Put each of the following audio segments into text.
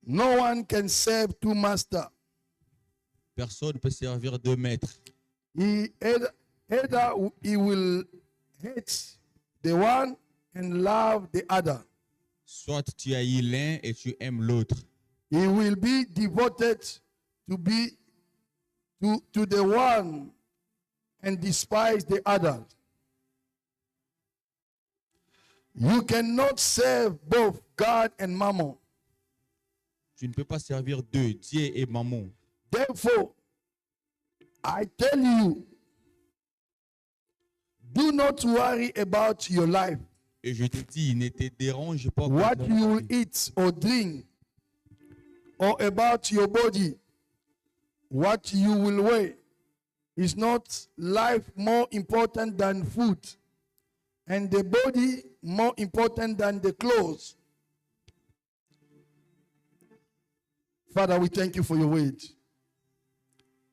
No one can serve two masters. Personne ne peut servir deux maîtres. Either he will hate the one and love the other. Soit tu haïs l'un et tu aimes l'autre. He will be devoted to the one and despise the other. You cannot serve both God and Mammon. Tu ne peux pas servir deux, Dieu et Mammon. Therefore, I tell you, do not worry about your life, Et je te dis, ne te dérange pas pour what ton you will vie, eat or drink, or about your body, what you will wear. Is not life more important than food, and the body more important than the clothes? Father, we thank you for your word.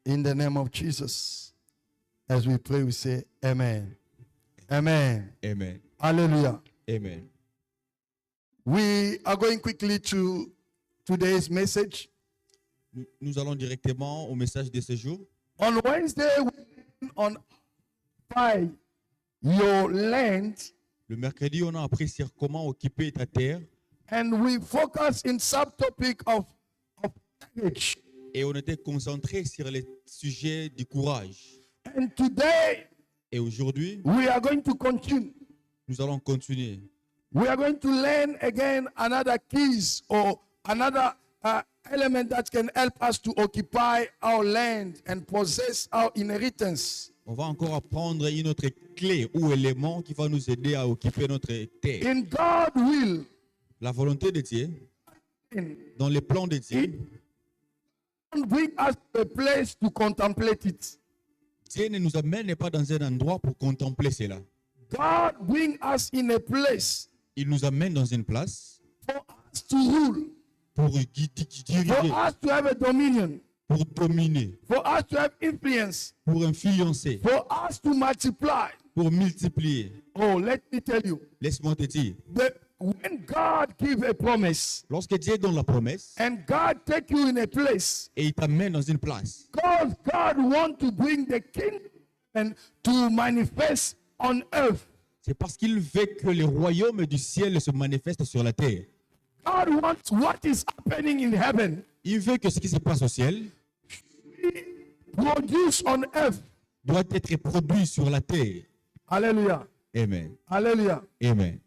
In the name of Jesus, as we pray, we say amen. Amen. Amen. Hallelujah. Amen. We are going quickly to today's message. Nous allons directement au message de ce jour. On Wednesday, on buy your land, Le mercredi, on a appris sur comment occuper ta terre and we focus in subtopic of courage. et on était concentré sur les sujets du courage. And today, Et aujourd'hui, we are going to continue. nous allons continuer. We are going to learn again another keys or another element that can help us to occupy our land and possess our inheritance. On va encore apprendre une autre clé ou élément qui va nous aider à occuper notre terre. In God's will, La volonté de Dieu, in dans les plans de Dieu, don't bring us to a place to contemplate it. Dieu ne nous amène pas dans un endroit pour contempler cela. God bring us in a place Il nous amène dans une place for us to rule, pour for diriger, us to have a dominion, pour dominer, for us to have influence, pour influencer, for us to multiply. pour multiplier. Oh, let me tell you, Laisse-moi te dire, when God gives a promise lorsque Dieu donne la promesse and God take you in a place, et il t'amène dans une place, because God want to bring the kingdom and to manifest on earth. c'est parce qu'il veut que le royaume du ciel se manifeste sur la terre. God wants what is happening in heaven Il veut que ce qui se passe au ciel be produced on earth. doit être produit sur la terre. Hallelujah. Amen. Hallelujah. Amen.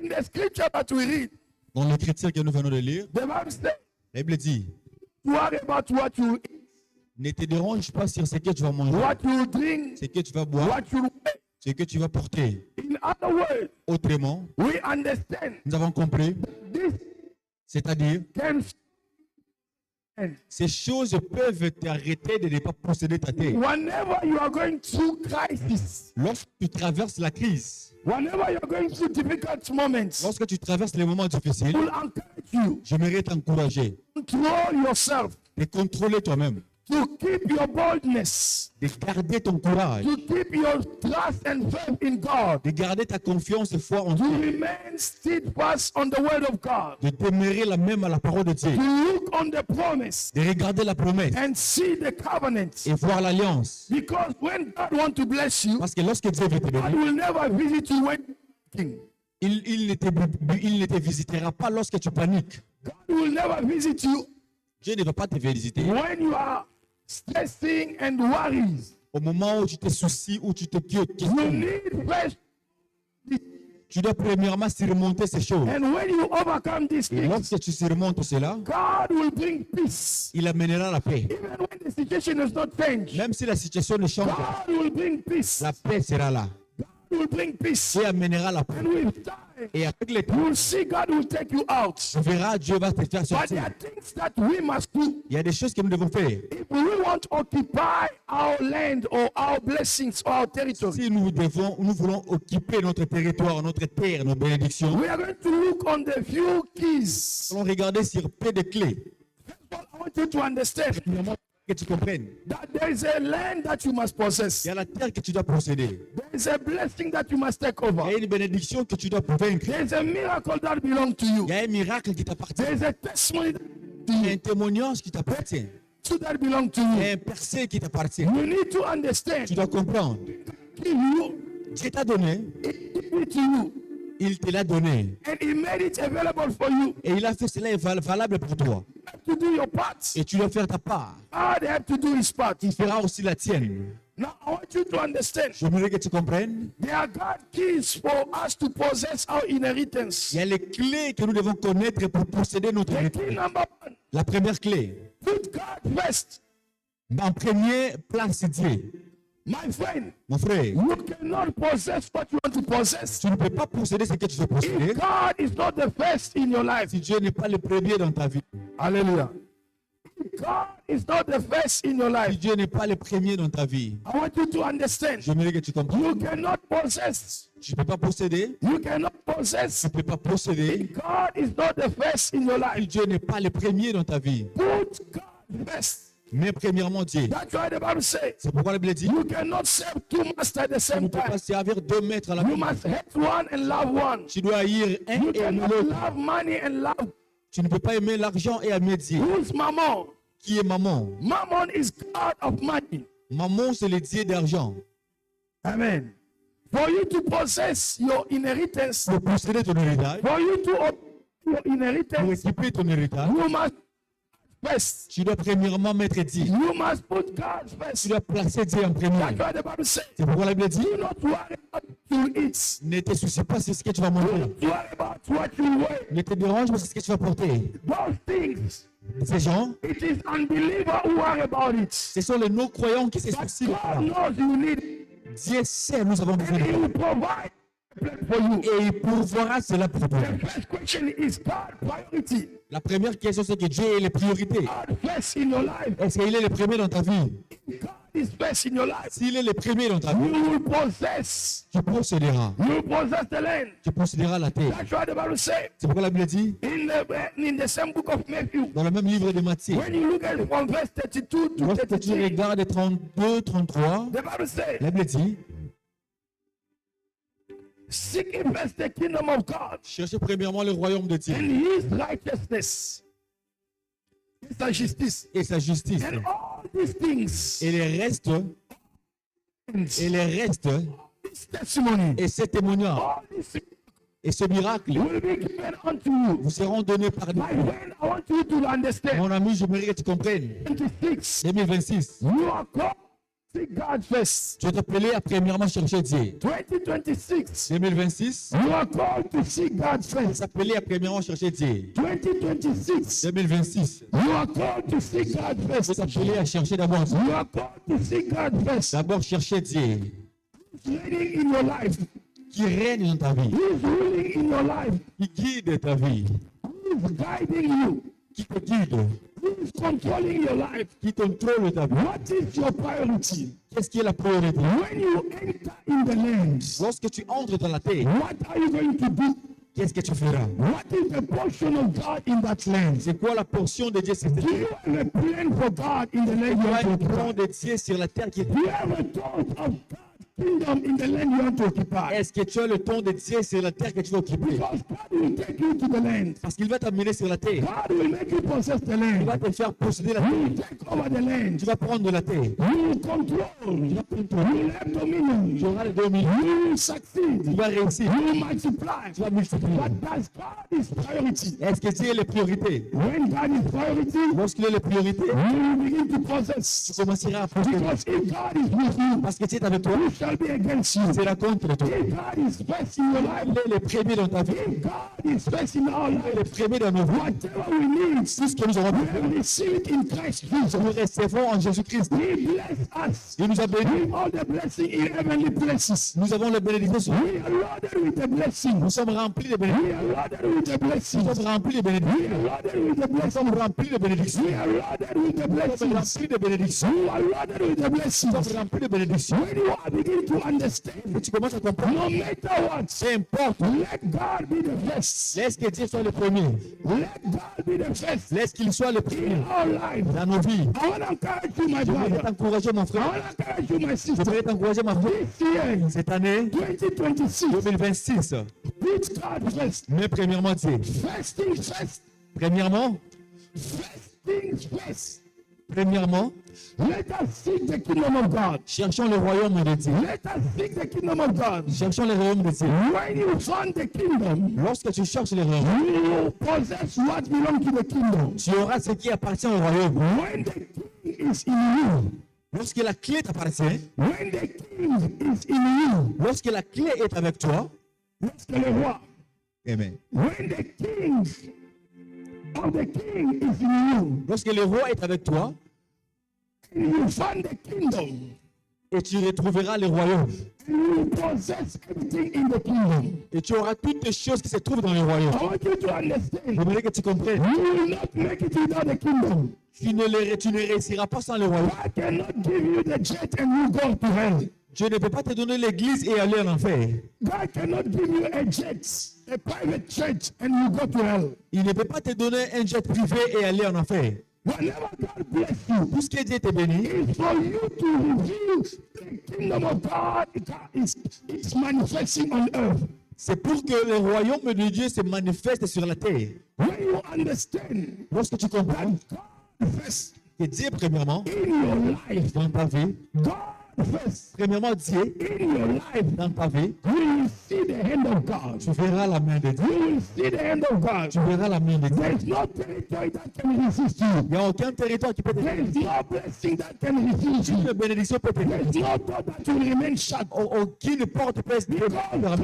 In the scripture that we read, Dans l'écriture que nous venons de lire, the Bible says, la Bible dit, worry about what you eat, ne te dérange pas sur ce que tu vas manger, what you drink, ce que tu vas boire, what you wear. ce que tu vas porter. In other words, Autrement, we understand nous avons compris, this c'est-à-dire, can end. ces choses peuvent t'arrêter de ne pas posséder ta terre. Whenever you are going through crisis, Lorsque tu traverses la crise, whenever you are going through difficult moments, lorsque tu traverses les moments I difficiles, will encourage you j'aimerais t'encourager control yourself, de contrôler toi-même, to keep your boldness, de garder ton courage, to keep your trust and faith in God, de garder ta confiance et foi en to Dieu, remain steadfast on the word of God, de demeurer la même à la parole de Dieu, to look on the promise de regarder la promesse and see the covenant. et voir l'alliance. Because when God wants to bless you, Parce que lorsque Dieu veut te God bénir, will never visit you when you're king. il ne te visitera pas lorsque tu paniques. God will never visit you Dieu ne va pas te visiter when you are stressing and worries. au moment où tu te soucies, où tu te You questionnes. need first, Tu dois premièrement surmonter ces choses. and when you overcome these Et things, lorsque tu surmontes cela, God will bring peace. il amènera la paix. Even when the situation is not changed, Même si la situation ne change pas, God will bring peace. la paix sera là. God will bring peace. Dieu amènera la paix. And with time, Et avec le temps, you will see God will take you out. tu verras, Dieu va te faire But there sortir. are things that we must do. Il y a des choses que nous devons faire. If we want to occupy our land or our blessings or our territory, Si nous voulons occuper notre territoire, notre terre, nos bénédictions, we are going to look on the few keys. nous allons regarder sur peu de clés. First of all, I want you to understand Que tu comprennes. that there is a land that you must possess. Il y a la terre que tu dois posséder. There is a blessing that you must take over. Il y a une bénédiction que tu dois vaincre. There is a miracle that belongs to you. Il y a un miracle qui t'appartient. There is a testimony to Il y a you un témoignage qui t'appartient. that belongs to Il y you. a un percé qui t'appartient. You need to Tu understand. dois comprendre. Give you, Dieu t'a donné, give it to you, il te l'a donné. and He made it available for you. Et il a fait cela valable pour toi. You have to do your part. Et tu dois faire ta part. God have to do His part. Il fera aussi la tienne. Now I want you to understand. Je voudrais que tu comprennes. There are God keys for us to possess our inheritance. Il y a les clés que nous devons connaître pour posséder notre The héritage. key number one: La première clé, put God first. en premier, place Dieu. My friend, Mon frère, you cannot possess what you want to possess tu ne peux pas posséder ce que tu veux posséder if God is not the first in your life. si Dieu n'est pas le premier dans ta vie. Hallelujah. If God is not the first in your Si life, Dieu n'est pas le premier dans ta vie, I want you to understand. je voudrais que tu comprennes. You cannot possess. Tu ne peux pas posséder. You cannot possess. Tu ne peux pas posséder If God is not the first in your si life. Dieu n'est pas le premier dans ta vie. Put God first. Mais premièrement, Dieu. That's why the Bible says C'est pourquoi la Bible dit, you cannot serve two masters at the tu ne same peux pas time. servir 2 maîtres à la You fois. must hate one and love one. Tu dois haïr un You et aimer cannot l'autre. love money and love. Tu ne peux pas aimer l'argent et aimer Dieu. Who's mammon? Qui est maman? Mammon is God of money. Maman, c'est le Dieu d'argent. Amen. For you to possess your inheritance, Pour posséder ton héritage, for you to own your pour inheritance, équiper ton héritage, you must first. tu dois premièrement mettre Dieu. You must put God Tu first. dois placer Dieu en premier. That's why the Bible says, C'est pourquoi la Bible dit, do not worry about what you eat. ne te soucie pas sur ce que tu vas Do manger. not worry about what you wear. Ne te dérange pas sur ce que tu vas porter. Those things, Ces gens, it is unbeliever who worry about it. ce sont les non-croyants qui se But soucient de God ça. knows you need it, Dieu sait, nous avons besoin and de He ça. will provide a plan for you. Et il pourvoira cela pour toi. The first question is God priority. La première question, c'est que Dieu est la priorité. God first in your life. Est-ce qu'il est le premier dans ta vie? God is first in your life. S'il est le premier dans ta You vie, will possess. tu posséderas. You will possess the land. Tu posséderas la terre. That's what the Bible says C'est pourquoi la Bible dit, in the same book of Matthew. dans le même livre de Matthieu, When you look at it from verse 32 to lorsque tu 33, regardes 32, 33, the Bible says, la Bible dit, seek ye first the kingdom of God cherchez premièrement le royaume de Dieu and His righteousness, sa justice, et sa justice. and all these things, Et les restes, this testimony, et ces témoignages, all these et ce miracle will be given unto you. vous seront donnés par Dieu. My friend, I want you to understand. Mon ami, j'aimerais que tu comprennes. 26. 2026, You are called to seek God first. tu es appelé à premièrement chercher Dieu. 2026. 2026, You are called to seek God tu es first. appelé à premièrement chercher Dieu. 2026. 2026, You are called to seek God tu first. es appelé à chercher d'abord Dieu. You are called to seek God first. D'abord chercher Dieu He's leading in your life. qui règne dans ta vie, He's ruling in your life. qui guide ta vie, He's guiding you. qui te guide, He's controlling your life. qui contrôle ta vie. What is your priority? Qu'est-ce qui est la priorité? When you enter in the land, Lorsque tu entres dans la terre, what are you going to do? qu'est-ce que tu feras? What is the portion of God in that land? C'est quoi la portion de Dieu sur cette Do terre? you have a plan for God in the land Tu you as want to un plan occupy? de Dieu sur la terre qui est... Do you have a thought of God's kingdom in the land you want to occupy? Est-ce que tu as le temps de Dieu sur la terre que tu vas occuper? Because God will take you to the land. Parce qu'il va t'amener sur la terre. God will make you possess the Il va land. te faire posséder la He terre. will take over the land. Tu vas prendre la terre. You will control. You will have dominion. Tu auras le dominion. You will succeed. Tu vas réussir. You will multiply. Tu vas multiplier. But does God is priority? Est-ce que Dieu est la priorité? When God is priority, Lorsqu'il est la priorité, you will begin to possess. tu commenceras à posséder. Because if God is with you, Parce que Dieu est avec toi, who shall be against you? c'est la contre toi. If God is first in your life, Il est le premier dans ta vie. if God is first in our Il est le life, premier dans nos vies. whatever we need, Tout ce que nous avons we besoin, have received in Christ Jesus. nous recevons en Jésus-Christ. He bless us Il nous a bénis. with all the blessing in heavenly places. Nous avons la bénédiction. We are loaded with the blessing. Nous sommes remplis de bénédictions. We are loaded with the blessing. Nous sommes remplis de We bénédictions. are loaded with the Nous blessing. sommes remplis de bénédictions. We are loaded with the Nous sommes blessings. remplis de bénédictions. You are loaded with the Nous blessings. sommes remplis de bénédictions. When you are beginning begin to understand, que tu commences à comprendre, no matter what, peu importe, let God be the first. laisse que Dieu soit le premier. Let God be the first Laisse qu'il soit le premier in our life. dans nos vies. I want to encourage you, my Je voudrais brother. t'encourager, mon I frère. want to encourage you, my Je sister. voudrais t'encourager, ma frère. This year, Cette année 2026, 2026, put God first. mais premièrement Dieu. First things first. Premièrement, First things first. premièrement, Let us seek the kingdom of God. cherchons le royaume de Dieu. Let us seek the kingdom of God. Cherchons le royaume de Dieu. When you find the kingdom, Lorsque tu cherches le royaume, you will possess what belongs to the kingdom. tu auras ce qui appartient au royaume. When the king is in you, Lorsque la clé t'appartient, when the king is in you, lorsque la clé est avec toi, lorsque le roi, amen. when the king of the king is in you, Lorsque le roi est avec toi, and you find the kingdom, et tu retrouveras le royaume, and you possess everything in the kingdom. et tu auras toutes les choses qui se trouvent dans le royaume. I want you to understand, J'aimerais que tu comprennes. you will not make it without the kingdom. Tu ne réussiras pas sans le royaume. God cannot give you the jet and you go to hell. Dieu ne peut pas te donner l'église et aller en enfer. God cannot give you a jet, a private jet, and you go to hell. Il ne peut pas te donner un jet privé et aller en enfer. Whenever God bless you, Tout ce que Dieu te bénit, it's for you to reveal the kingdom of God. It's manifesting on earth. c'est pour que le royaume de Dieu se manifeste sur la terre. When you understand Lorsque tu comprends God first que Dieu, premièrement, in your life, dans ta vie, God first premièrement Dieu, in your life, dans ta vie, you will see the hand of God. tu verras la main de Dieu. You will see the hand of God. Tu verras la main de Dieu. There is no territory that can resist you. Il n'y a aucun territoire qui peut te There is no blessing that can resist you. Aucune bénédiction peut te There is no door that will remain shut. Aucune porte peut se Because God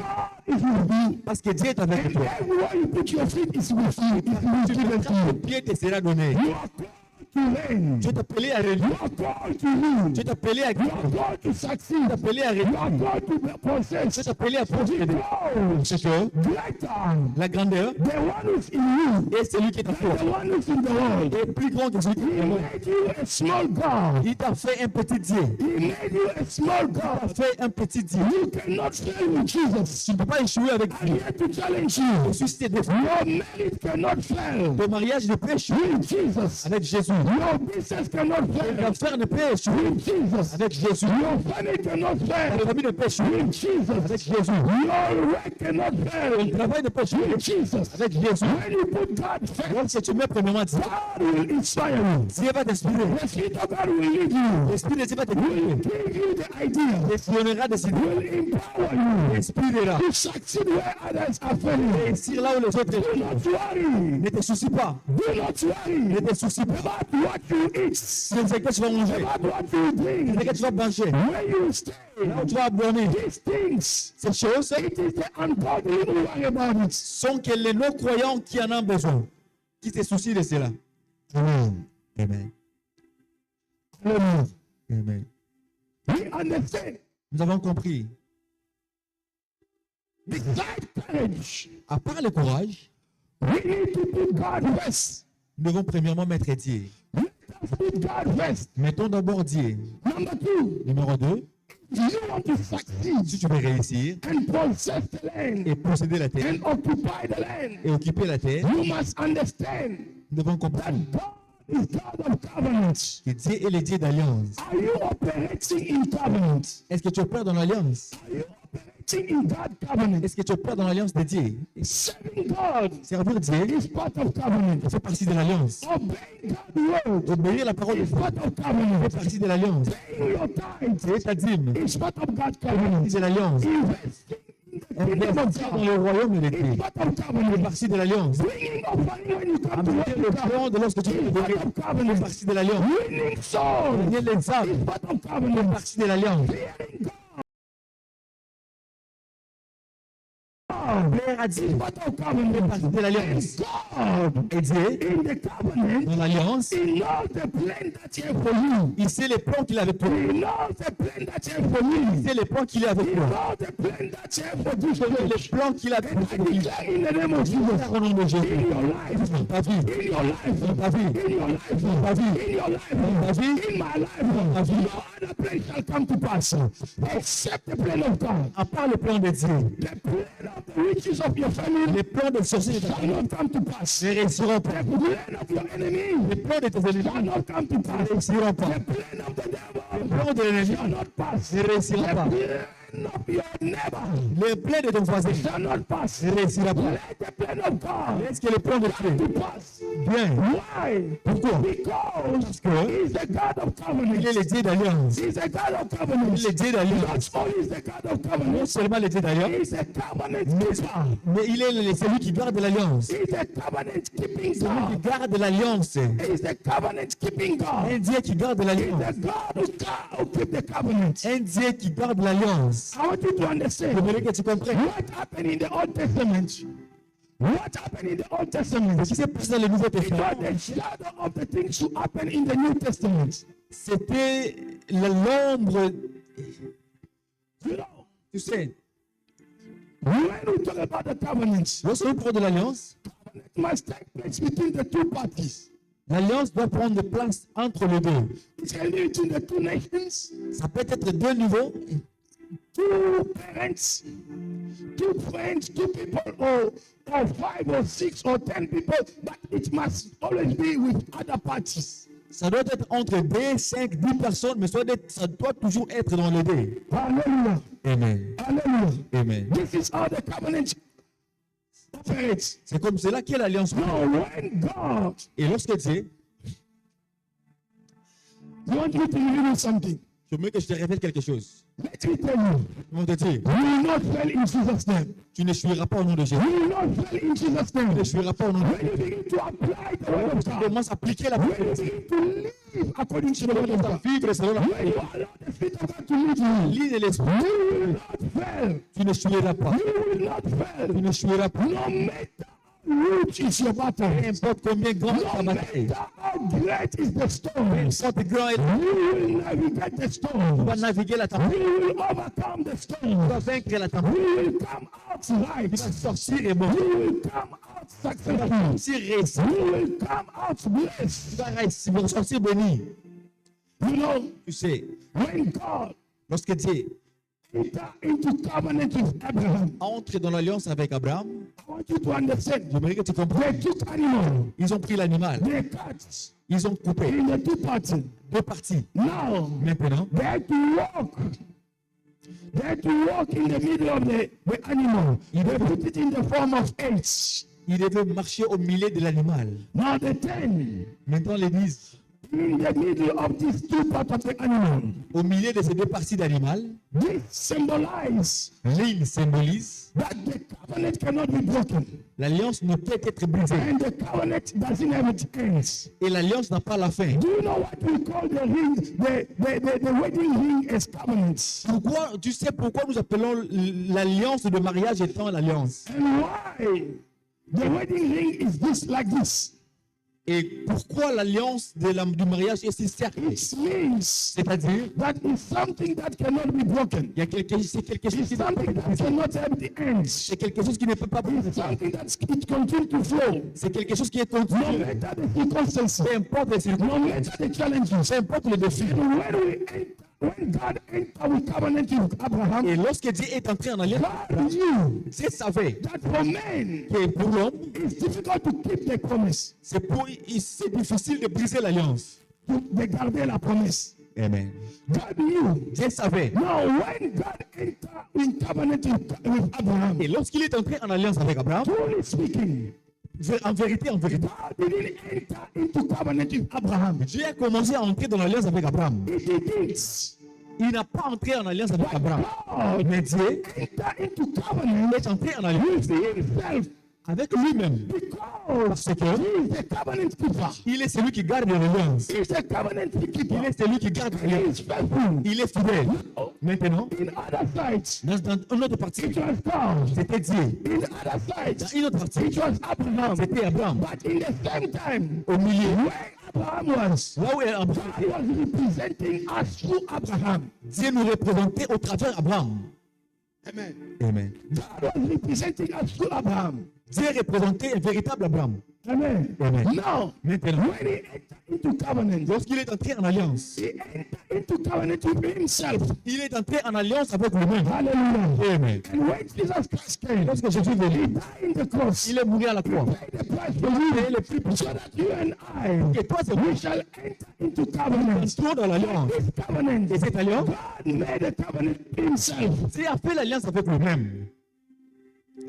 is with you. parce que Dieu est avec And toi. everywhere you put your feet is with you. It will Tu be given to le you. pied te sera donné. You are called to reign. Dieu t'a appelé à You régner. are called to rule. Dieu t'a appelé à You gagner. are called to succeed. Dieu t'a appelé à You are régner. called to Dieu possess. t'a appelé à posséder. Because C'est que greater, la grandeur the one who's in you, est celui qui est en the toi. one who's in the world. Est plus grand que celui qui est He en moi. made you a small God. Il t'a fait un petit Dieu. He made you a small Il t'a God. fait un petit Dieu. You cannot fail with Jesus. Tu ne peux pas échouer avec I'm Dieu. here to challenge Je you. suis cité de Your marriage cannot fail ton mariage ne peut échouer with Jesus. avec Jésus. Your business cannot fail L'affaire ne peut échouer with Jesus. avec Jésus. Your family cannot Ta fail famille ne peut échouer with Jesus. avec Jésus. Your work cannot Ton fail travail ne peut échouer with Jesus. avec Jésus. When you put God first, Lorsque tu mets premièrement Dieu, God will inspire you. Dieu va t'inspirer. The Spirit of God will lead you. L'Esprit de Dieu va te Will guider. give you the idea. Et tu donneras des idées. Will empower you Inspirera. to succeed where others are failing. Réussir là où les autres Do échouent. not worry. Ne te soucie pas. Do not worry Ne te soucie pas. about what you eat, C'est ce que tu vas manger. about what you C'est ce drink, que tu vas manger. where you stay. Là où tu vas dormir. These things, Ces choses it is the ungodly who worry about it. sont que les non-croyants qui en ont besoin, qui se soucient de cela. Amen. Amen. Hallelujah. Amen. We understand. Nous avons compris. Beside courage, À part le courage, we need to put God first. nous devons premièrement mettre Dieu. Let us put God first. Mettons d'abord Dieu. Number two, Numéro 2, if you want to succeed si tu veux réussir and possess the land et posséder la terre and occupy the land, et occuper la terre, you must understand nous devons comprendre God is God of covenant. que Dieu est le Dieu d'alliance. Are you operating in covenant? Est-ce que tu opères dans l'alliance? Are you operating in God covenant? Est-ce que tu opères dans l'alliance de Dieu? Serving God Servir Dieu is part of covenant. fait partie de l'alliance. Obeying God's word Obéir la parole de is Dieu part of covenant. fait partie de l'alliance. Paying your tithes Et ta dîme is part of God's fait covenant. partie de l'alliance. Investing in the kingdom of Investir dans God le royaume de is Dieu part of fait covenant. partie de l'alliance. Bringing offering when you come to Amener le worship front God de lorsque tu is veux part donner of fait covenant. partie de l'alliance. Winning souls Gagner les âmes is part of fait covenant. partie de l'alliance. Fearing God Plaire Pierre a dit, is part of covenant. partie de l'alliance. God, Et Dieu, in the covenant, dans l'alliance, He knows the plan that He has for you. il sait les plans qu'il avait pour He lui. knows the plan that He has for me. Il sait les plans qu'il a avec He toi. knows the plan that He has for this Les church. plans qu'il a avec And I toi. declare in the name of Jesus, Au nom de in Jésus. your life, Ta vie, in your life, ta vie, in your life, ta vie, in your life, ta vie, in my life, no other plan shall come to pass except the plan of God. à part le plan de Dieu, The plan of the riches of your family les plans des sorciers de ta shall famille not come to pass. ne réussiront pas. The plan of your enemy Les plans de tes shall ennemis not come to ne pass. réussiront pas. The plan of the Les devil plans de l'ennemi shall not pass. ne réussiront The pas. plan of your neighbor Les plans de ton voisin shall not pass. ne réussiront pas. Let the plan of God Est-ce que le plan de come Dieu to pass. bien? Why? Pourquoi? Because que He's the God of il est covenant. le Dieu d'alliance. He's the God of Il covenant. est le Dieu d'alliance. Not only is the God of Non covenant, seulement le Dieu d'alliance, He's a covenant keeper. mais il est celui qui garde l'alliance. He's a covenant keeping Celui qui God. garde l'alliance. He's the covenant keeping God. Un Dieu qui garde He's l'alliance. the God who keep the covenant. Un Dieu qui garde l'alliance. I want you to understand J'aimerais que tu comprennes. what happened in the Old Testament. What happened in the Old Testament? Ce qui s'est passé dans le Nouveau It was Testament, the shadow of the things to happen in the New Testament. c'était l'ombre. You know, Tu sais, when we talk about the covenants, lorsque nous parlons de l'alliance, covenant must take place between the two parties. l'alliance doit prendre place entre les deux. It can be between the two nations, Ça peut être deux niveaux, two parents, two friends, two people, or 5 or 6 or 10 people, but it must always be with other parties. ça doit être entre 2, 5, 10 personnes, mais ça doit toujours être dans les deux. Hallelujah. Amen. Hallelujah. Amen. This is how the covenant operates. C'est comme cela qu'est l'alliance. Now, when God, Et lorsque Dieu, you want me to reveal you something, je veux que je te révèle quelque chose. let me tell you, Je vais te dire, you will not fail in Jesus' name. tu ne fuiras pas au nom de Jésus. You will not fail in Jesus' Tu name. ne fuiras pas au nom de When you begin to apply the word of Jésus. God, Commence à appliquer la when parole you de Dieu. begin to live according to the word of God, Vivre selon la when you allow the Spirit of God to lead you, ligne de l'esprit. you will not fail. Tu ne fuiras pas. You will not Tu fail. ne fuiras pas. No matter how huge is your battle, Peu importe combien grand est ta no bataille. matter how great is the storm, Soit grand est, you will navigate the tu storm. vas naviguer la tempête. You will overcome the Tu storm. vas vaincre la tempête. You will come out Tu vas right. sortir et bon. You will come out successful. Tu réussis. You will come out Tu blessed. vas réussir. Tu vas sortir béni. You know, Tu sais, when God lorsque Dieu entered into covenant with Abraham, entre dans l'alliance avec Abraham, I want you to understand, j'aimerais que tu comprennes. they took animal, Ils ont pris l'animal. they cut Ils ont coupé in the two parties. deux parties. Now, Maintenant, they had to walk. They had to walk in the middle of the animal. They put it in the form of eights. ils devaient marcher au milieu de l'animal. Now the 10 Maintenant, l'Église, in the middle of these two parts of the animal. au milieu de ces deux parties d'animal, This symbolizes l'île symbolise that the covenant cannot be broken. l'alliance ne peut être brisée. And the covenant doesn't have its ends. Et l'alliance n'a pas la fin. Do you know what we call the ring, the wedding ring as covenants? Pourquoi, tu sais pourquoi nous appelons l'alliance de mariage étant l'alliance? And why the wedding ring is this like this? Et pourquoi l'alliance du mariage est si cerclée? It means C'est-à-dire, that is something that cannot be broken. il y a c'est quelque chose It's qui ne peut something pas that briser. cannot have the ends. C'est quelque chose qui ne peut pas It's briser. something that it continues to flow. C'est quelque chose qui est No continu. matter the circumstances, Peu importe les circonstances, no matter the challenges. peu importe le défi. When God entered with covenant with Abraham, Et lorsque Dieu est entré en alliance, God knew Dieu savait that for men que pour l'homme, it's difficult to keep the promise, c'est difficile de briser l'alliance. de garder la promesse. Amen. God knew. Dieu savait. Now, when God entered in covenant with Abraham, Et lorsqu'il est entré en alliance avec Abraham, truly speaking, en vérité, God didn't enter into covenant with Abraham. Dieu a commencé à entrer dans l'alliance avec Abraham. He didn't. Il n'a pas entré en alliance avec Abraham. God Mais Dieu entered into covenant est entré en alliance with himself. avec lui-même. Because Parce que he is the covenant keeper. il est celui qui garde l'alliance. He is the covenant Il keeper. est celui qui garde He l'alliance. is faithful. Il est fidèle. Maintenant, In other sides, dans une autre partie, it was God. c'était Dieu. In other Dans sides, une autre partie, it was Abraham. c'était Abraham. But in the same time, Au milieu, where Abraham was, là où Abraham, God was representing us through Abraham. Dieu nous représentait au travers d'Abraham. Amen. Amen. God was representing us through Abraham. Dieu représentait un véritable Abraham. Amen. Amen. Now, Maintenant, when he entered into covenant, lorsqu'il est entré en alliance, he entered into covenant with himself. il est entré en alliance avec lui-même. Hallelujah. Amen. And when Jesus Christ came, Lorsque Jésus est he venu, died in the cross. il est mort à la croix. Paid the price for you, so that you and I, Et toi, c'est we moi shall enter into covenant. qui entrons dans l'alliance. This covenant, Et cette alliance, God made a covenant himself. Dieu a fait l'alliance avec lui-même.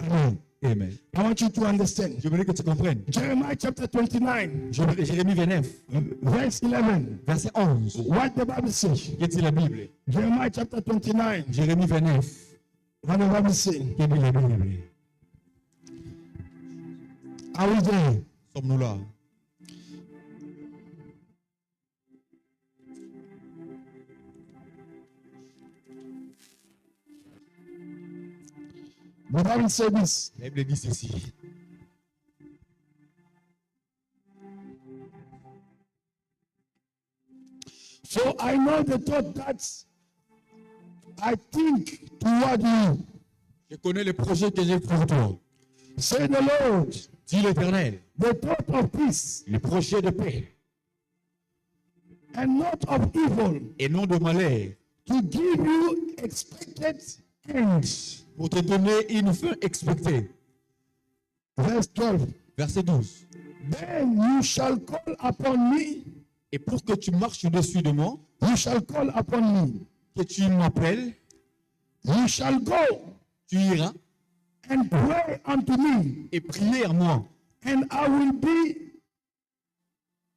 Amen. Amen. I want you to understand. Je voudrais que tu comprennes. Jeremiah chapter 29, Jérémie 29, verse 11. verset 11. What the Bible says. Qu'est-ce que la Bible? Jeremiah chapter 29. Jérémie 29. What the Bible says. Qu'est-ce que la Bible? Are we there? Sommes-nous là? The Bible says this. La Bible dit ceci. For I know the thought that I think toward you, Je connais le projet que j'ai pour toi. say the Lord, Dit l'Éternel. the thought of peace Le projet de paix and not of evil, et non de malheur, to give you expected ends. pour te donner une fin expectée. Verse 12. Verset 12. Then you shall call upon me, Et pour que tu marches au-dessus de moi, you shall call upon me, que tu m'appelles, you shall go tu iras and pray unto me, et prier à moi. and I will be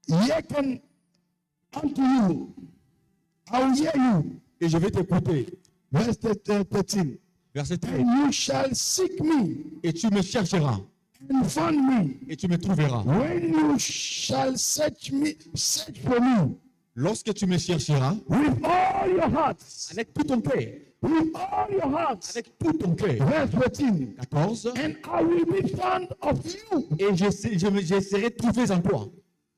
hearken unto you. I will hear you. Et je vais t'écouter. Verse 13. Verset 13. And you shall seek me Et tu me chercheras and find me et tu me trouveras. when you shall search for me Lorsque tu me chercheras with all your hearts. avec tout ton cœur, With all your hearts. avec tout ton cœur. Verse 14. 14. And I will be found of you, Et je serai trouvé en toi,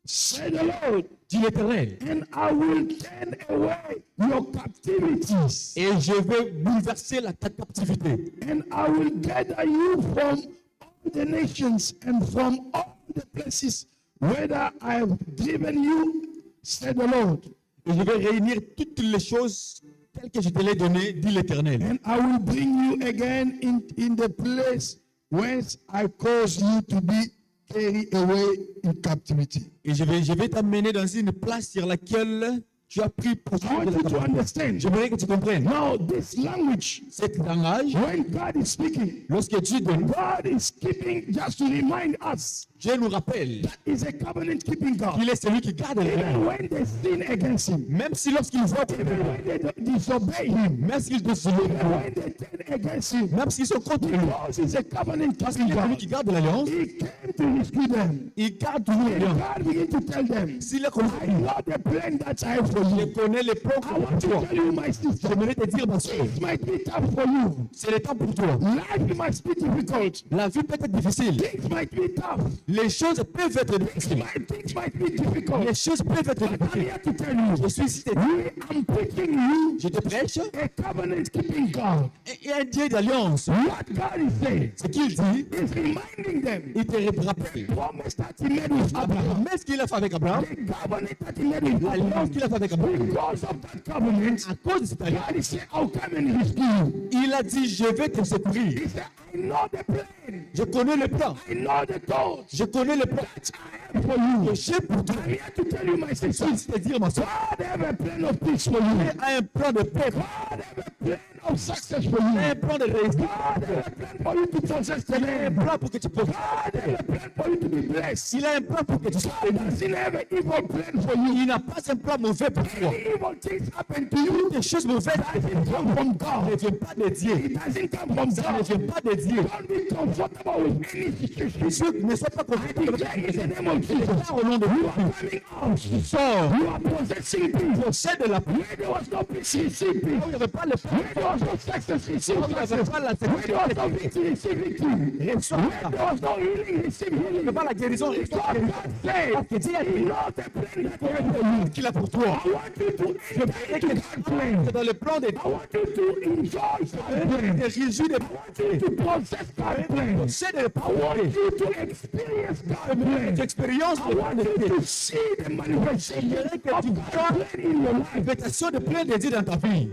say the Lord, dit l'Éternel. and I will turn away your captivities, Et je vais bouleverser ta captivité. and I will gather you from all the nations and from all the places whither I have driven you, said the Lord. Et je vais réunir toutes les choses telles que je te les données, dit l'Éternel. And I will bring you again in the place whence I caused you to be carried away in captivity. Et je vais t'amener dans une place sur laquelle tu as pris I possession want de la you to captivité. understand. J'aimerais que tu comprennes. Now, this language, Cet langage, when God is speaking, lorsque Dieu donne, God is keeping, just to remind us, Dieu nous rappelle that is a covenant keeping God. qu'il est celui qui garde les Even règles. when they sin against Him, Même si lorsqu'il voit, even when they disobey Him, même s'ils désobéissent, even when they turn against Him, même s'ils sont contre lui, because He's a covenant parce keeping qu'il est celui God, qui garde l'alliance, He came to rescue them. il garde toujours And l'alliance. God began to tell them, S'il est comme I know the plan that I have for je you. connais les plans I want pour to toi. tell you, my sister, J'aimerais te dire, ma soeur, it might be tough for you. c'est le temps pour toi. Life must be difficult. La vie peut être difficile. Things might be tough. Les choses peuvent être difficiles. Things might be difficult. Les choses peuvent être I'm difficiles. here to tell you, Je suis ici, I'm preaching you je te prêche, a covenant keeping God. et un Dieu d'alliance. What God is saying Ce qu'il dit, is reminding them il te rappelle. promise that He made with Abraham, Mais ce qu'il a fait avec Abraham, the covenant that He made with l'alliance Abraham. qu'il a fait avec Abraham, Because of that covenant, à cause de cette alliance, God is saying, I'll come and rescue you. il a dit, je vais te secourir. He said, I know the plan. Je connais le plan. I know the thoughts Je connais le plan that I have for you. que j'ai pour toi. I'm here to tell you, my Je sister, suis ici te dire, ma soeur, God have a plan of peace for you. il a un plan de paix, God have a plan of success for il a you. un plan de réussite, God have a plan for you to possess the il a un land. plan pour que tu God prospères. have a plan for you to be blessed. Il a un plan pour que tu sois God béni. doesn't have an evil plan for you. Il n'a pas un plan mauvais pour toi. Evil things happen to you. Des choses mauvaises It doesn't come from ne God. viennent pas de Dieu. It doesn't come from Ça ne God. vient pas de But plaisir. Don't be comfortable with any situation. Ne sois pas confortable avec Declare la in the situation. name of Jesus. Déclare au nom de You are Jésus. coming out. Sors. You are possessing people. Possède la paix. Where there was no peace, receive Là où il peace. n'y avait pas le Where there was no success, receive Là où il n'y avait success. pas la Where there was sécurité. no victory, receive victory. Reçois Where ça. there was no healing, receive Il n'y healing. avait pas la guérison. God Reçois la guérison. said, Parce que Dieu a He dit knows the plan that He has for you. qu'il a pour toi. I want you to enter into that plan. C'est dans le plan de I want you to enjoy that plan. te réjouir de I want you to possess that plan. possède le I plan. want you to experience that plan. Tu expériences I le plan want de you Dieu. to see the manifestation J'aimerais que of tu that vois plan in your life. l'effectuation de plein de Dieu dans ta vie.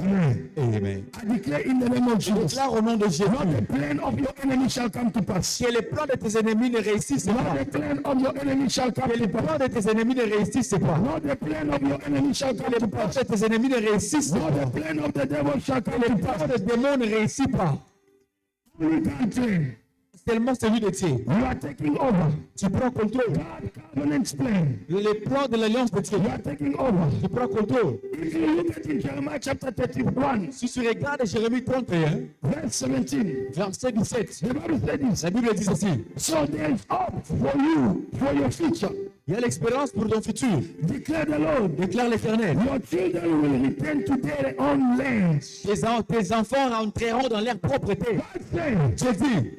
Amen. Amen. I declare in the name of Jesus, Déclare au nom de Jésus not the plan of your enemy shall come to pass. que les plans de tes ennemis ne réussissent Not pas. the plan of your enemy shall come Que to les pass. plans de tes ennemis ne réussissent pas. Not the plan of your enemy shall come Les to plans pass. de tes ennemis ne réussissent Not pas. the plan of the devil shall come Les to plans pass. des démons ne réussissent pas. Only that plan. Seulement celui de Dieu. You are taking over. Tu prends contrôle. God's covenant's plan. Les plans de l'alliance de Dieu. You are taking over. Tu prends contrôle. If you look at in Jeremiah chapter 31, Si tu regardes Jérémie 31, verse 17, verset 17, the Bible said this. la Bible dit ceci. So there is hope for you, for your future. Il y a l'expérience pour ton futur. Declare the Lord. Déclare l'Éternel. Your children will return to their own lands. Tes enfants rentreront dans leur propreté. God said, Dieu dit,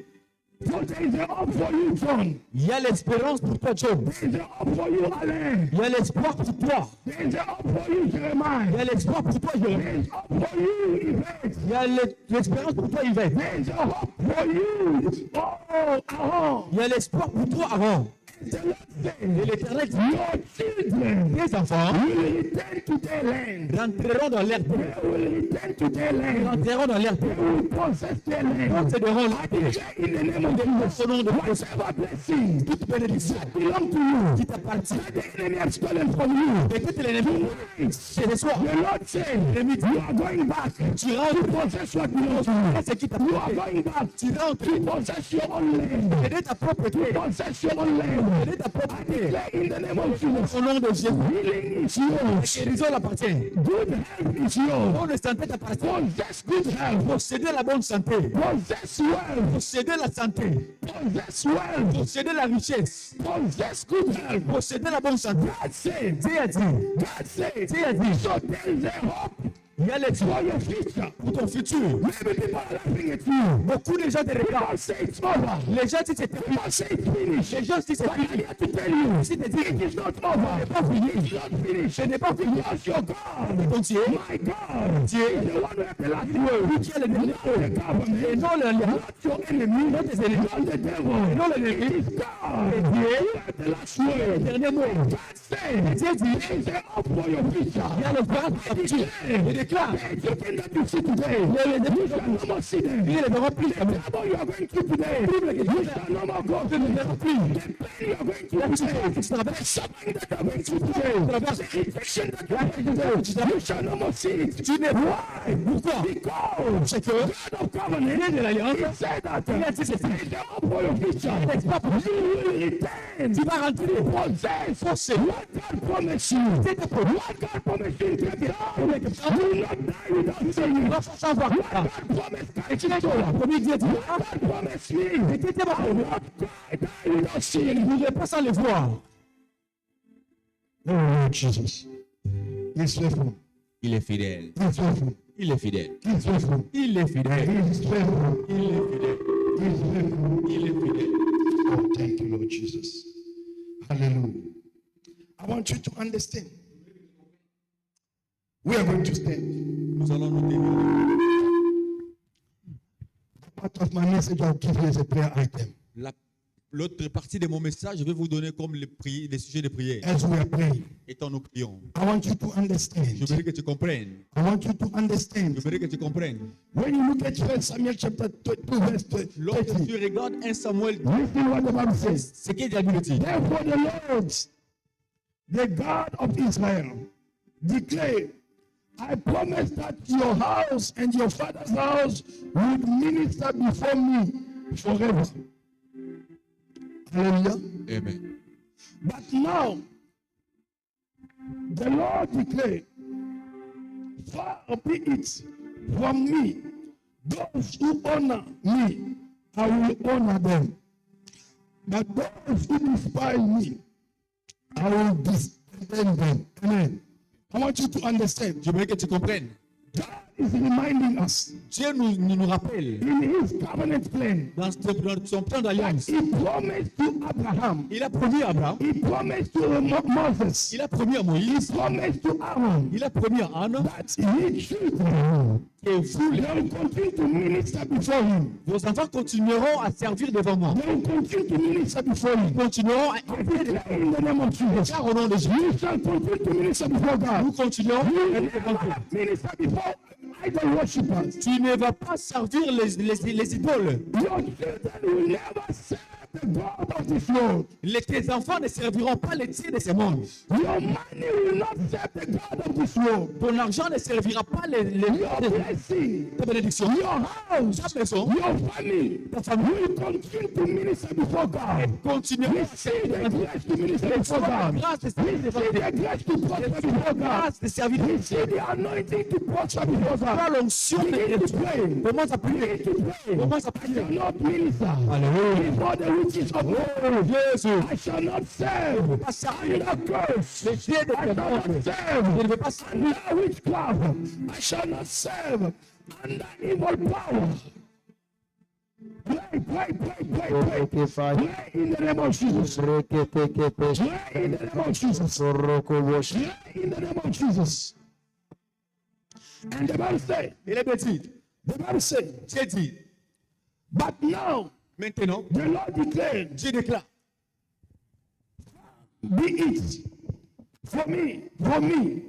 so there is a hope for you, John. il y a l'espérance pour toi, Job. There is a hope for you, Alain. Il y a l'espoir pour toi. There is a hope for you, Il y Jeremiah. a l'espoir pour toi, There Jérémie. is hope for you, Yvette. Il y a l'espérance pour toi, Yvette. There is a hope for you. Oh, Aaron. Il y a l'espoir pour toi, Aaron. The Lord said, Et l'Éternel dit, your children tes enfants will return to their land. rentreront dans l'air. They will return to their land. Rentreront dans l'air. They will possess their land. Posséderont l'air. Declare in the name of Jesus, Au nom de whatever blessing toute bénédiction that belong to you, qui t'appartient. that the enemy has stolen from you, Et que l'ennemi ce soir, the Lord said, you are going back tu rentres to possess what belongs to you. ce qui You are t'appartient. going back Tu rentres to possess your own land. aider ta propreté. Possess your own land. Aider ta propreté. Declare in the name of Jesus, Au nom de Jésus. healing is yours. Guérison l'appartient. Good health is yours. Bonne santé t'appartient. Possess good health. Posséder la bonne santé. Possess wealth. Posséder la santé. Possess wealth. Posséder la richesse. Possess good health. Posséder la bonne santé. God said. Dieu a dit. God said. Dieu a dit. So there is a hope Il y a l'espoir for your future. pour ton futur. Maybe people are laughing at you. Beaucoup de gens te regardent. People say it's over. Les gens disent c'est fini. People say it's finished. Les gens disent c'est But I'm fini. here to tell you, Si tu dis it is not over. It's not finished. ce n'est pas fini. Because your God, Ton Dieu, my God, Dieu, is the one who has the last word. qui est le dernier Not the government, et non le not your enemy, non tes ennemis, not the devil. non It l'ennemi. is God Et who Dieu, has the last word. dernier mot. God said, Dieu dit, there is a hope for your future. il y a l'espoir pour ton futur. Il déclare, Everything that you see today, les you shall no more see them. il ne verra plus The jamais. trouble you are going through today, you shall no more go through. The pain you are going through today, the suffering that you are going through today, the infection that you are going through today, you shall no more see it. Why? Pourquoi? Because C'est que God of covenant, de l'alliance, he said that il a dit ceci. there is a hope for your future. You will return. Tu vas rentrer. Possess what God promised you. What God promised you in 20 you will not die without saying it. Sans voir What ça. God promised Et tu n'as pas promis Dieu dit, ah, God promised me. et tu n'es pas I will promis. not die without seeing it. Vous ne pas sans le voir. Oh Lord Jesus. He's faithful. Il est fidèle. He's faithful. Il est fidèle. He's faithful. Il est fidèle. He's faithful. Il est fidèle. He's faithful. Il est fidèle. Oh, thank you, Lord Jesus. Hallelujah. I want you to understand. We are going to stand. Nous allons nous dérouler. Part of my message I'll give you as a prayer item. L'autre partie de mon message, je vais vous donner comme les sujets de prière. As we are praying, Et quand nous prions, I want you to je understand. voudrais que tu comprennes. I want you to Je understand. voudrais que tu comprennes. When you look at 1 Samuel chapter 2, verse Lorsque 30, tu regardes 1 Samuel, listen what the Bible says. ce qui est la Bible dit. Therefore the Lord, the God of Israel, declare, I promise that your house and your father's house would minister before me forever. Hallelujah. Amen. But now, the Lord declared, far be it from me Those who honor me, I will honor them. But those who despise me, I will disdain them. Amen. I want you to understand. Je veux que tu comprennes. God is reminding us Dieu nous rappelle in his covenant plan dans son plan d'alliance. he promised to Abraham, Il a promis à Abraham, he promised to Moses, il a promis à he Moïse, promised to Aaron il a promis à Anne that his children que vous, they will continue to minister before him. vos enfants continueront à servir devant moi. They will continue to minister before him. Continueront à I declare in the name of Jesus. car au nom de Jésus. You shall continue to minister before Nous God. continuerons You à will être devant Dieu. never minister before idol worshippers. Tu ne vas pas servir les idoles. Your children will never serve the God of this world. Tes enfants ne serviront pas les dieux de ce monde. Your money will not serve the God of this world. Ton argent ne servira pas Your blessing, ta bénédiction. your house, Ta maison, your family, ta famille will continue to minister before God. continuera We see the grace to minister before la God. grâce de We servir devant see Dieu. the grace to prosper before La God. grâce de servir We see the anointing to prosper before Par God. l'onction de Begin to Dieu. pray. Commence à prier. Begin to pray. Commence à I prier. shall not minister Alléluia. before the riches of God. Jésus. I shall not serve Pas servir under curse. les dieux de I ce shall not monde. Je ne serve veux pas servir under witchcraft. I shall not serve under evil power. Pray, pray, pray, pray, pray. Pray in the name of Jesus. Pray in the name of Jesus. Pray in the name of Jesus. And the Bible says, Il est petit. the Bible says, Dieu dit, but now maintenant, the Lord declared, Dieu déclare, be it for me,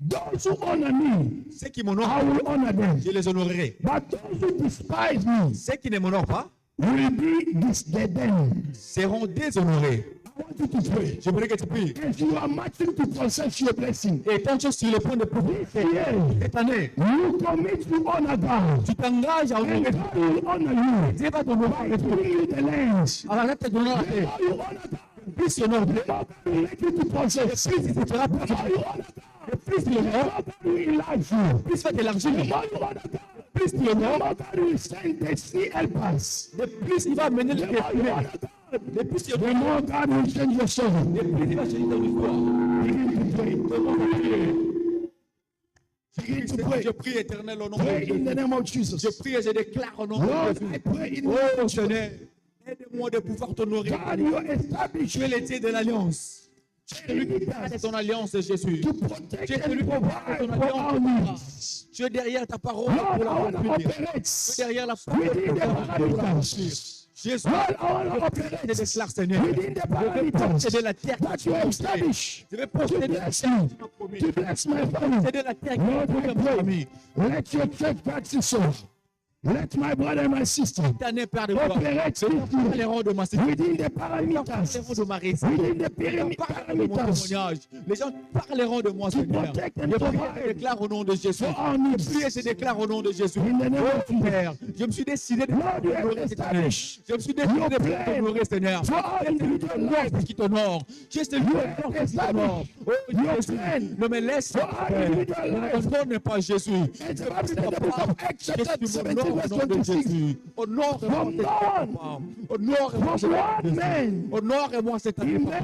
those who honor me, ceux qui I m'honorent, will honor them. je les honorerai. But those who despise me Ceux qui ne m'honorent pas will be disdained. seront déshonorés. I want you to pray. Je voudrais que tu pries. As you are marching to possess your blessing, Et quand tu es sur le point de this profiter year, cette année, you commit to honor God. tu t'engages à And honorer. God will honor you. Dieu va t'honorer By avec tout. giving you the lands. Alors là, tu te donneras la The terre. more you honor God, Plus tu honores Dieu, the more God will let you to possess. plus il te fera The more you honor God, plus tu the l'honores, more God will enlarge you. plus il va t'élargir. The more you honor God, Plus tu the l'honores, more God will send destiny helpers. et plus il va amener The le more you honor destin. God, Et plus tu the honores, more God will change your story. et plus il va changer ton histoire. Begin to pray. Begin to pray. Je prie éternel au nom de Pray in the Jésus. name of Jesus. Je prie et je déclare au nom de Lord, Jésus. I pray in the Oh name of Jesus. Seigneur, aide-moi de pouvoir t'honorer. God, you establish Tu es le Dieu de l'alliance. Tu es celui qui garde ton alliance, Jésus. to protect Tu es and celui qui garde provide ton for our alliance. needs. Tu es derrière ta parole Lord, pour la I want to remplir. Tu operate es derrière la parole within the pour la remplir. parameters. Jésus, Lord, I want to je operate déclare, Seigneur, within the je vais parameters posséder la terre that que tu you m'as have promise. established Je vais to posséder la bless terre me, que tu m'as promis. to bless my Je vais family. posséder la terre que Lord, tu I m'as promis. pray, let your church practice so. Let my brother and my sister Cette année, Père de gloire, operate parle les swiftly rangs de ma cité. within the Les gens parameters, parleront de ma récit. within the Les gens parleront de mon parameters témoignage. Les gens parleront de moi, Seigneur. protect and Je prie et provide je déclare au nom de Jésus. for our Je needs. prie et je déclare au nom de Jésus. In the name of Oh Jesus. Père, je me suis décidé de Lord, you have t'honorer cette année. established Je me suis décidé your de plan t'honorer, Seigneur. for our individual life. Qui t'honore. Tu es celui You qui have t'honore. Oh your Jésus, plan ne me laisse for pas our faire. individual Ne life. m'abandonne pas, Jésus. And the Bible said in the book of Acts Que chapter tu 17 m'honores verse au nom de 26. Jésus. Honore-moi From cette now année. Honore-moi From cette année. one man, Honore-moi cette he année. made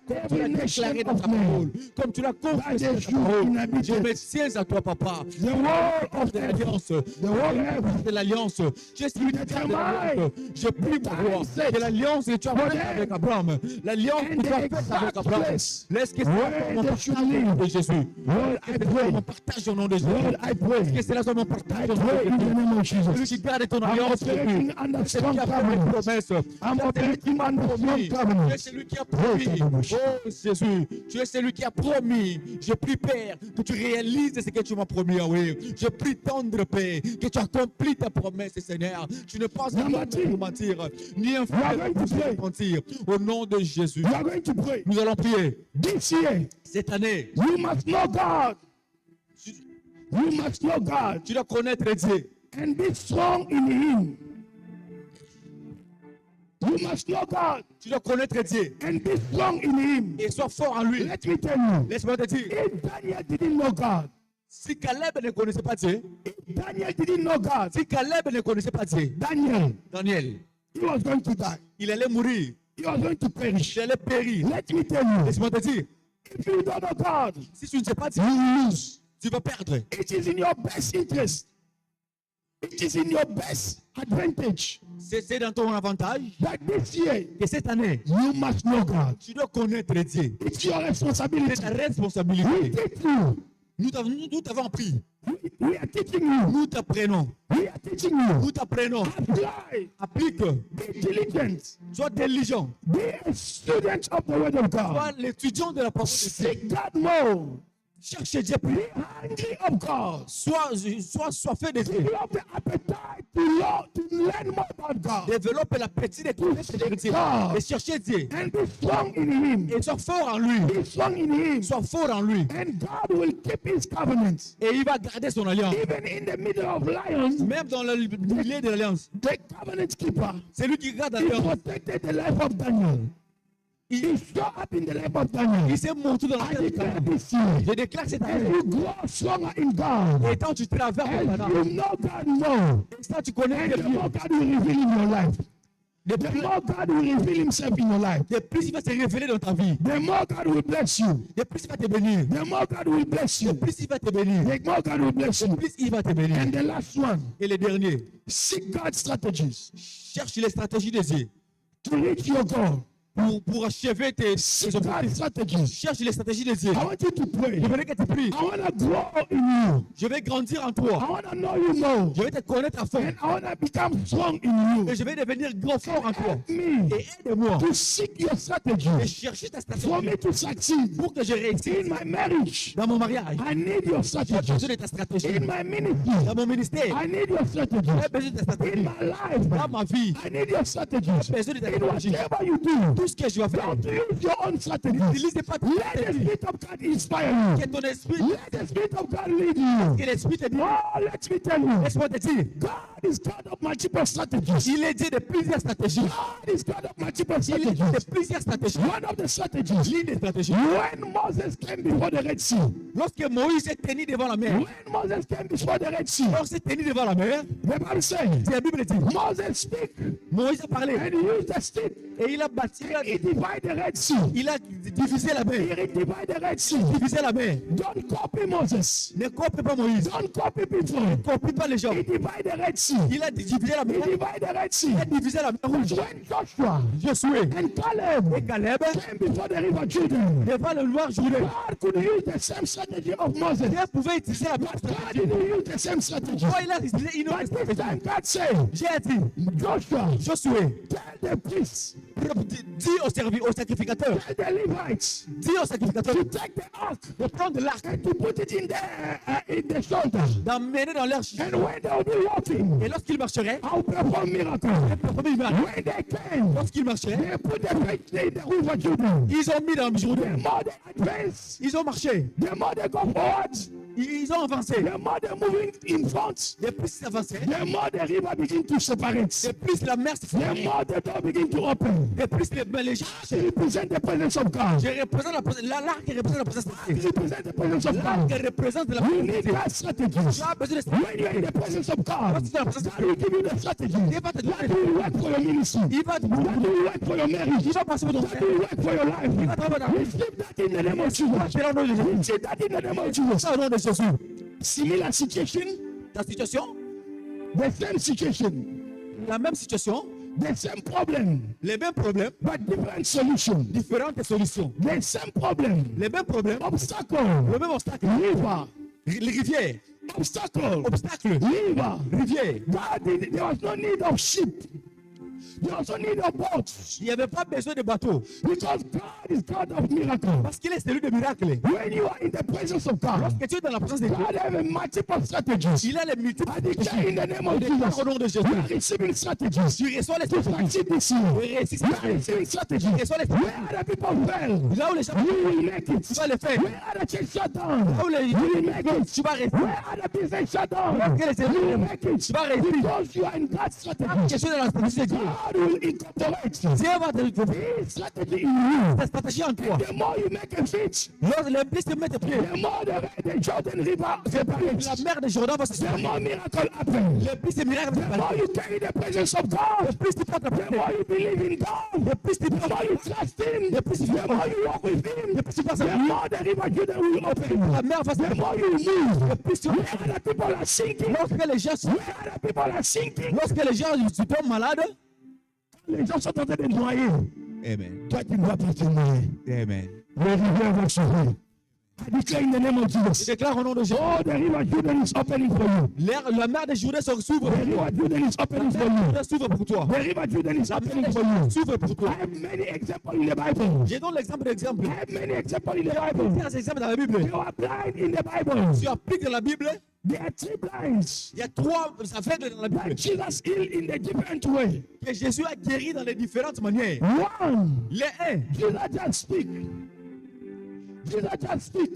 Comme tu l'as every nation déclaré dans of ta men parole, comme tu l'as by confessé the dans ta truth parole, je inhabited. me tiens à toi, Papa. The word of De earth, l'alliance, the word of earth, de l'alliance. Tu es celui qui garde l'alliance. Je prie pour toi. C'est l'alliance que tu as faite avec Abraham. L'alliance que tu as faite avec Abraham. Laisse que cela soit mon partage au nom de Jésus. Lord, I Que cela soit pray, mon partage au nom de Jésus. Lord, I pray, Que cela soit mon partage I au nom pray in de the Jésus. name of Celui Jesus. qui garde ton I'm alliance, Jésus. operating under C'est strong celui qui a fait une covenant. promesse. I'm operating under strong Tu es covenant. celui qui a promis. Oh Jésus, tu es celui qui a promis. Je prie, Père, que tu réalises ce que tu m'as promis, ah oui. Je prie, tendre Père, que tu accomplis ta promesse, Seigneur. Tu ne penses pas nous mentir, ni un frère pour mentir. Au nom de Jésus, You are going to pray. nous allons prier. This year, Cette année, you must know God. You must know God tu dois connaître Dieu and be strong in Him. You must know God tu dois connaître Dieu and be strong in Him. et sois fort en lui. Let me tell you, Laisse-moi te dire, if Daniel didn't know God, Si Caleb ne connaissait pas Dieu, Daniel didn't know God. si Caleb ne connaissait pas Dieu, Daniel, Daniel, he was going to die. il allait mourir, He was going to perish. il allait périr. Let me tell you, Laisse-moi te dire, if you don't know God, si tu ne sais pas Dieu, you lose. tu vas perdre. It is in your best interest. It is in your best advantage C'est dans ton avantage that this year que cette année, you must know God. tu dois connaître Dieu. It's your C'est responsibility. ta We responsabilité. teach you. Nous t'avons appris. We are teaching you. Nous t'apprenons. We are teaching you. Nous t'apprenons. Apply. Applique. Be diligent. Sois diligent. Be a student of the word of God. Sois l'étudiant de la parole de Dieu. Seek God more. Cherche Dieu plus. Be hungry of God. Sois soifé de Dieu. Develop the appetite to learn more about God. Développe l'appétit de connaître Dieu. Et chercher Dieu. And be strong in Him. Et sois fort en lui. Be strong in Him. Sois fort en lui. And God will keep His covenant. Et il va garder son alliance. Even in the middle of lions, Même dans le milieu de l'alliance. the covenant keeper, C'est lui qui garde he l'alliance. protected the life of Daniel. He showed up in the life of Daniel. Il s'est montré dans la I vie de declare Daniel. this year, Je déclare cette as année. you grow stronger in God, Et quand tu traverses as maintenant, you know God more, et ça tu connais and Dieu the plus. more God will reveal in your life, De the plus, more God will reveal Himself in your life, de plus il va se révéler dans ta vie. the more God will bless you, De plus il va te bénir. the more God will bless De you, plus il va te bénir. the more God will bless De you. plus il va te bénir. And the last one, Et le dernier, seek God's strategies cherche les stratégies de Dieu to reach your goal. pour achever tes Seek objectifs. God's strategies. Cherche les stratégies de Dieu. I want you to pray. Je veux que tu pries. I want to grow in you. Je vais grandir en I toi. want to know you more. Je vais te connaître à fond. And I want to become strong in you. Et je vais devenir grand fort en toi. Help me Et aide-moi to seek your et strategy chercher ta for stratégie me to succeed pour que je réussisse in my marriage. dans mon mariage. I need your J'ai strategy. besoin de ta stratégie. In my ministry, Dans mon ministère, I need your strategy. j'ai besoin de ta In stratégie. my life, Dans ma vie, I need your strategy. j'ai besoin de ta In stratégie. whatever you do, Tout ce que je dois faire, don't use your own strategy. n'utilise pas ta Let the stratégie. Spirit of God inspire you. Que ton esprit, Let the Spirit of God lead you. que l'esprit te dit, Oh, let me tell you, laisse-moi te dire, God is God of multiple strategies. il est Dieu de plusieurs stratégies. God is God of multiple Il est Dieu strategies. de plusieurs stratégies. One of the strategies, L'une des stratégies. when Moses came before the Red Sea, Lorsque Moïse s'est tenu devant la mer, when Moses came before the Red Sea, lorsqu'il s'est tenu devant la mer, the Bible says, la Bible dit, Moses speak Moïse a parlé and he used the stick. et il a bâti, He divided the Red Sea. il a divisé la He mer. divided the Red Sea. Divisé la mer. Don't copy Moses. Ne copie pas Moïse. Don't copy people. Ne copie pas les gens. He divided the Red Sea. Il a divisé la He mer. divided the Red Il Sea. a divisé la mer rouge. When Joshua Josué and Caleb et Caleb came before the river Jordan, devant le noir Jourdain. God could use the same strategy of Moses. Dieu pouvait utiliser la même But God stratégie. didn't use the same strategy. Pourquoi il a utilisé une autre But this stratégie? time God said, J'ai dit, Joshua, Josué, tell the priests, dis au sacrificateur, tell the Levites dis au sacrificateur to take the ark de prendre l'arc, and to put it in the shoulder. d'emmener dans l'air. And when they will be walking, Et lorsqu'il marcherait, I'll perform miracles. il marcherait. When they came, Lorsqu'il marcherait, they put the faith in the river Jordan. ils ont mis dans le The Jourdain. more they advance, Ils ont marché. the more they go forward, Ils ont avancé. the more they're moving in front, Et plus ils avançaient, the more the river begin to separate. et plus la mer se The fermait. more the door begin to open. Et plus les gens. To represent the presence of God. Je représente l'arc qui représente la présence de Dieu. Represent the presence of L'arc God. qui représente la You présence de need Dieu. that strategies. Tu as besoin de When you're in the presence of God, God will give you the strategy. Il va te That donner. will work for your ministry. Il va te That will work for your marriage. Il va passer pour ton That frère. will work for your life. Il va travailler dans Receive that in the name of Jesus. C'est au nom de Jésus. Receive that in the name of Jesus. C'est au nom de Jésus. Similar situation, Ta situation, the same situation, la même situation, the same problem, les mêmes problèmes, but different solution. différentes solutions. The same problem, Les mêmes problèmes, obstacle, le même obstacle. river, Les rivières, obstacle, obstacle, river. rivière. There was no need of sheep. There was no need of boats. Il n'y avait pas besoin de bateau. Because God is God of miracles. Parce qu'il est celui de miracles. When you are in the presence of God, Lorsque tu es dans la présence de Dieu, God has a multiple strategies. il a les multiples I declare in the name of stratégies. Jesus, Au nom de Jésus, we are receiving strategies tu reçois les to stratégies. succeed this year. Tu réussis. We are receiving strategies. Reçois les Where stratégies. other people fail, Là où les gens, you will make tu it. vas les faire. Where other church shut down, Là où les you will make it. tu vas rester. Where other business shut down, Lorsque les you will événements, make it. tu vas rester. Because you are in God's Je strategy. suis dans la stratégie de Dieu. God will incorporate Dieu va te His strategy in you. ta stratégie en toi. The more you make a fit, Lorsque les plus se mettent tes pieds, the more the Jordan River separates. la mer de Jordan va se The séparer. more miracle happens. Les plus de miracles vont se The more passer. you carry the presence of God. Les plus tu portes la The présence. more you believe in God. Les plus tu The portes more you trust Him. The more you walk with Him. The more the river Jordan will open. la mer va se The more you move. Les plus tu Where other people are sinking. Lorsque les gens sont, Where other people are sinking. lorsque les gens se tombent malades, Les gens sont en train de noyer. Amen. Toi, tu ne vas pas te noyer. Amen. Le rivière va s'ouvrir. I declare in the name of Je Jesus. déclare au nom de Jésus. Oh, the river Jordan is opening for you. La mer de Jourdain s'ouvre The pour toi. river Jordan is La opening for mer de you. Jourdain s'ouvre pour toi. The river Jordan is La mer opening de for Jourdain you. s'ouvre pour I toi. have many examples in the Bible. J'ai donc l'exemple d'exemple. I have many examples in the Bible. Plusieurs exemples dans la Bible. You are blind in the Bible. Tu appliques dans la Bible, There are 3 blinds il y a 3 aveugles dans la that Bible Jesus healed in a different way. que Jésus a guéri dans les différentes manières. One, Les un, Jesus just speak. Jesus just speak.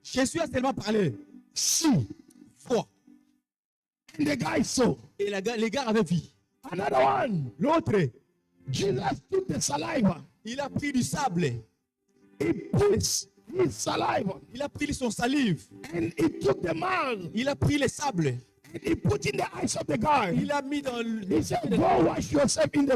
Jésus a seulement parlé. See. Foi. And the guy saw. Et les gars avaient vu. Another one. L'autre, Jesus took the saliva. il a pris du sable. He puts his saliva. Il a pris son salive. And he took the mud. Il a pris les sables. And he put in the eyes of the guy. Il a mis dans le. He said, go wash yourself in the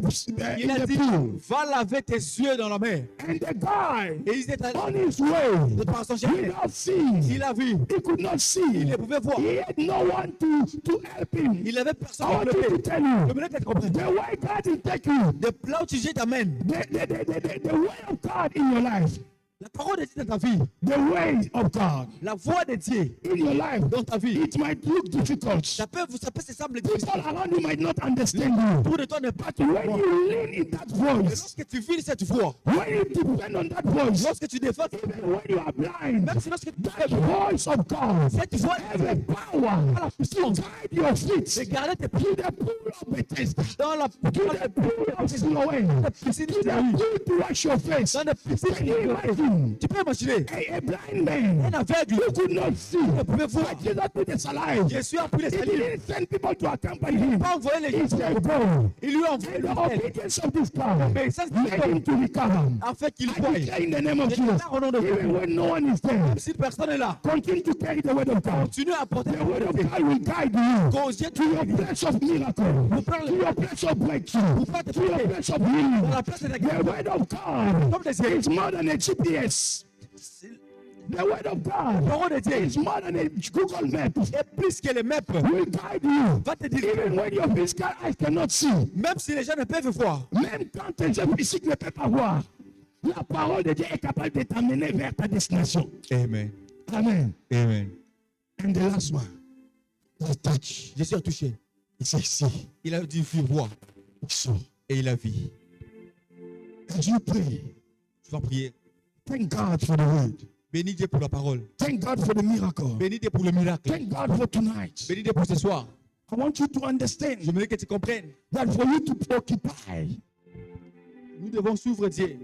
Il a dit, pool. va laver tes yeux dans la mer. And the guy, Et il était on his way, de par son did chemin. not see. Il a vu. He could not see. Il ne pouvait voir. He had no one to help him. Il n'avait personne I pour want le you to faire. tell Je you, voulais que tu comprennes. the way God will take you, De là où tu jettes t'amènes. the way of God in your life, La parole de Dieu dans ta vie. the way of God La voix de Dieu in your life, dans ta vie. it might look difficult. Ça peut se sembler People difficile. around you might not understand you. Autour de toi n'est pas But when you lean in that Mais voice, lorsque tu vis cette voix, when you depend on that voice, lorsque tu défends, even when you are blind, même si lorsque tu that voice of God cette voix have a power to guide your feet de garder tes to pieds the pool of Bethesda, dans la to the pool of Siloam, piscine to de ta vie. the pool to wash your face. Dans la piscine Can you imagine Tu peux imaginer a blind man un aveugle who could not see? pouvait voir. But Jesus put the saliva. Jésus a pris les He salives. didn't send people to accompany him. Il n'a pas envoyé les He gens. said, go. Il lui a envoyé And le the ciel obedience of this God Mais ça, led him to recover. afin qu'il I voie. declare in the name of Je Jesus, déclare au nom de even Jésus. when no one is there, Si personne n'est là, continue to carry the word of God. continue à porter The word of God will guide you causer to your place of miracle, to your place of breakthrough, to your place of healing. dans la place de la The guerre. word of God Comme des yeux. is more than a GPS. The word of La God parole de Dieu is more than a Google map. est plus que les maps. Will guide you. Va te dire, Even when your physical eyes cannot see, même si les gens ne peuvent voir, même quand tes yeux physiques ne peuvent pas voir, la parole de Dieu est capable de t'amener vers ta destination. Amen. Amen. Amen. And the last one, the touch. Je suis touché. It says, see, Il a dit, voir. so. Et il a vu. As you pray, Tu vas prier. thank God for the word. Bénis Dieu pour la parole. Thank God for the miracle. Bénis Dieu pour le miracle. Thank God for tonight. Bénis Dieu pour ce soir. I want you to Je understand voudrais que tu comprennes. that for you to occupy Nous devons suivre Dieu.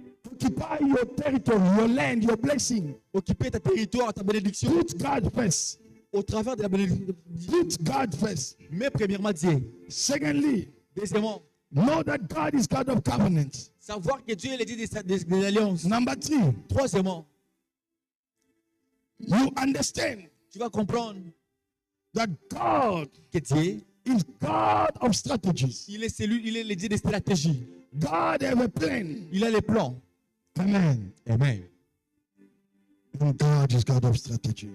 your territory, your land, your blessing, Occuper ta territoire, ta bénédiction. put God first. Au travers de la bénédiction. Put God first. Mais premièrement Dieu. Secondly, Deuxièmement, know that God is God of covenant. savoir que Dieu est le Dieu des alliances. Number 3, Troisièmement, you understand tu vas comprendre that God que Dieu, is God of strategies. il est le Dieu des stratégies. God have a plan. Il a les plans. Amen. Amen. And God is God of strategy.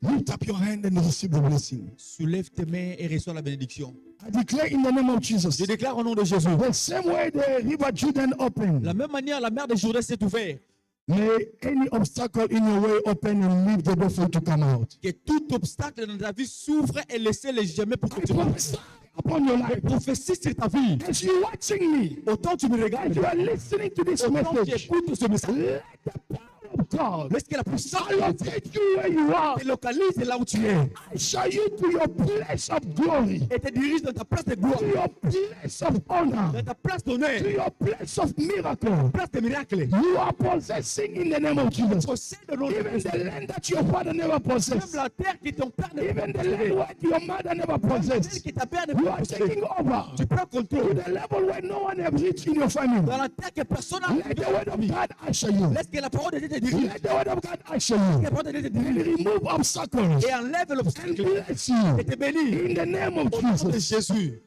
Lift up your hand and receive the blessing. Soulève tes mains et reçois la bénédiction. I declare in the name of Jesus. Je déclare au nom de Jésus. The same way the river Jordan opened. La même manière, la mer de Jourdain s'est ouverte. May any obstacle in your way open and leave the door for you to come out. Que tout obstacle dans ta vie s'ouvre et laisse les jamais pour que I tu passes. prophesy upon your life. Prophétie sur ta vie. As you watching me, Autant tu me as regardes, you are listening to this autant tu message, écoutes ce message. let the power of of God Laisse que la puissance locate you where you are. te localise là où tu es Usher you to your place of glory, et te dirige dans ta place de gloire, to your place of honor, dans ta place d'honneur, to your place of miracle. place de miracle. You are possessing in the name of Jesus. Possède le nom de Even Jésus. the land that your father never Même possessed, la terre qui ton père ne even the possédait, land where your mother never la terre possessed, qui ta père ne you are possédait. taking over Tu prends to contrôle the level where no one has reached in your family. dans la terre que personne n'a Let the word of God usher you. Laisse que la parole de Dieu te dirige. Let the word of God usher Que you. la parole de Dieu te And dirige remove obstacles et enlève and l'obstacle bless you et te bénit. in the name of Au nom de Jesus. Jésus,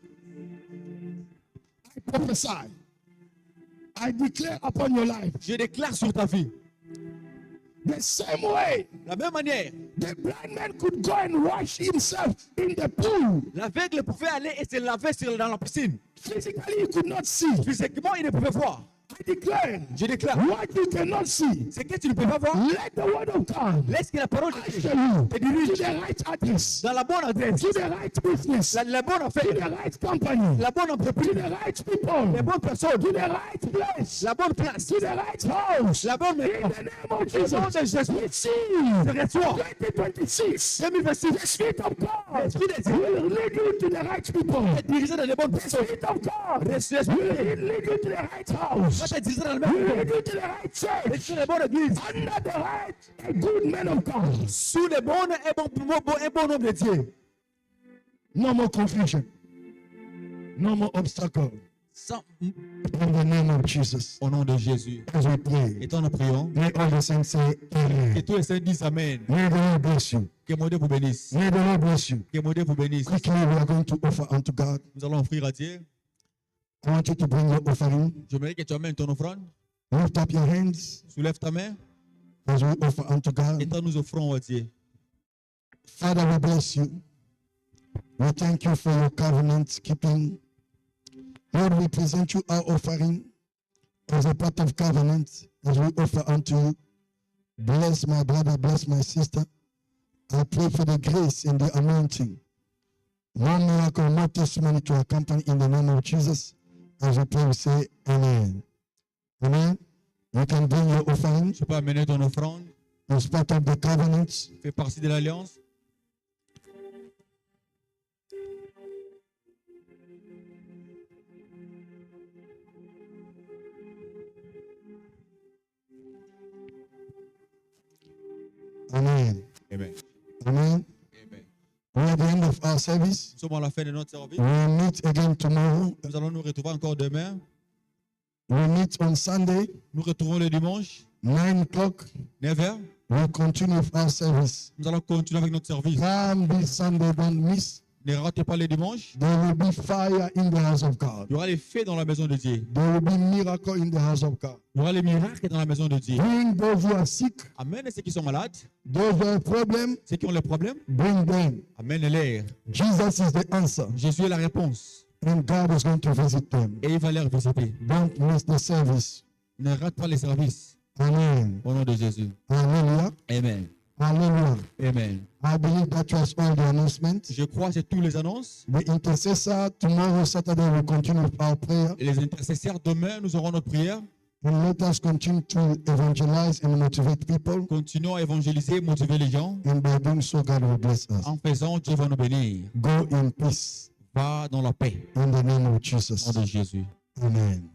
I prophesy. I declare upon your life je déclare sur ta vie, the same way de la même manière, the blind man could go and wash himself in the pool. l'aveugle pouvait aller et se laver dans la piscine. Physically, he could not see. Physiquement, il ne pouvait voir. I declare Je déclare, what you cannot see. c'est que tu ne peux pas voir. Let the word of God Laisse que la parole de usher Dieu you te to dirige the right address, dans la bonne adresse, to the right business, la bonne to affaire, the right company, la bonne to entreprise, the right people, les bonnes personnes, to the right place, la bonne place, to the right house. la bonne In maison. the name of Au nom de Jesus, Jésus, receive je reçois 2026. 2026, The Spirit of God l'Esprit de Dieu will lead you to the right people. te diriger dans les bonnes The personnes. Spirit of God L'Esprit will lead you to the right house. va te diriger dans les Will mêmes lead maisons. you to the right Et church. sur les bonnes églises, Under the right, a good man of God. sous les bonnes et bon nom de Dieu. No more confusion. No more obstacle. Sans- In the name of Jesus. Au nom de Jésus. As we pray, Et nous prions. may all the saints say Que amen. tous les saints disent Amen. May the Lord bless you. Que mon Dieu vous bénisse. May the Lord bless you. Que mon Dieu vous bénisse. Quickly, we are going to offer unto God. Nous allons offrir à Dieu. I want you to bring your offering. J'aimerais que tu amènes ton offrande. Lift up your hands Soulève ta main. as we offer unto God. Et nous offrons à Dieu. Father, we bless you. We thank you for your covenant keeping. Lord, we present you our offering as a part of covenant as we offer unto you. Bless my brother, bless my sister. I pray for the grace and the anointing. No miracle, no testimony to accompany in the name of Jesus. As we pray, we say amen. Amen. You can bring your offering. Tu peux amener ton offrande. As part of the covenant. Fais partie de l'alliance. Amen. Amen. Amen. Amen. We're at the end of our service. Nous sommes à la fin de notre service. We'll meet again tomorrow. Nous allons nous retrouver encore demain. We'll meet on Sunday, Nous retrouvons le dimanche, 9 o'clock. 9h. We'll continue with our service. Nous allons continuer avec notre service. Come this Sunday, don't miss. Ne ratez pas le dimanche. There will be fire in the house of God. Il y aura les faits dans la maison de Dieu. There will be miracle in the house of God. Il y aura les miracles dans la maison de Dieu. Bring those who are sick, Amène ceux qui sont malades, those who have problems, ceux qui ont les problèmes. bring them. Amène-les. Jesus is the answer, Jésus est la réponse. and God is going to visit them. Et il va les visiter. Don't miss the service. Ne rate pas les services. Amen. Au nom de Jésus. Hallelujah. Amen. Hallelujah. Amen. I believe that was all the announcements. Je crois que c'est tous les annonces. The intercessor tomorrow, Saturday, will continue with our prayer. Et les intercesseurs, demain, nous aurons notre prière. And let us continue to evangelize and motivate people. Continuons à évangéliser, motiver les gens. And by doing so, God will bless us. En faisant, Dieu va nous bénir. Go in peace Va dans la paix. in the name of Au nom Jesus. de Jésus. Amen.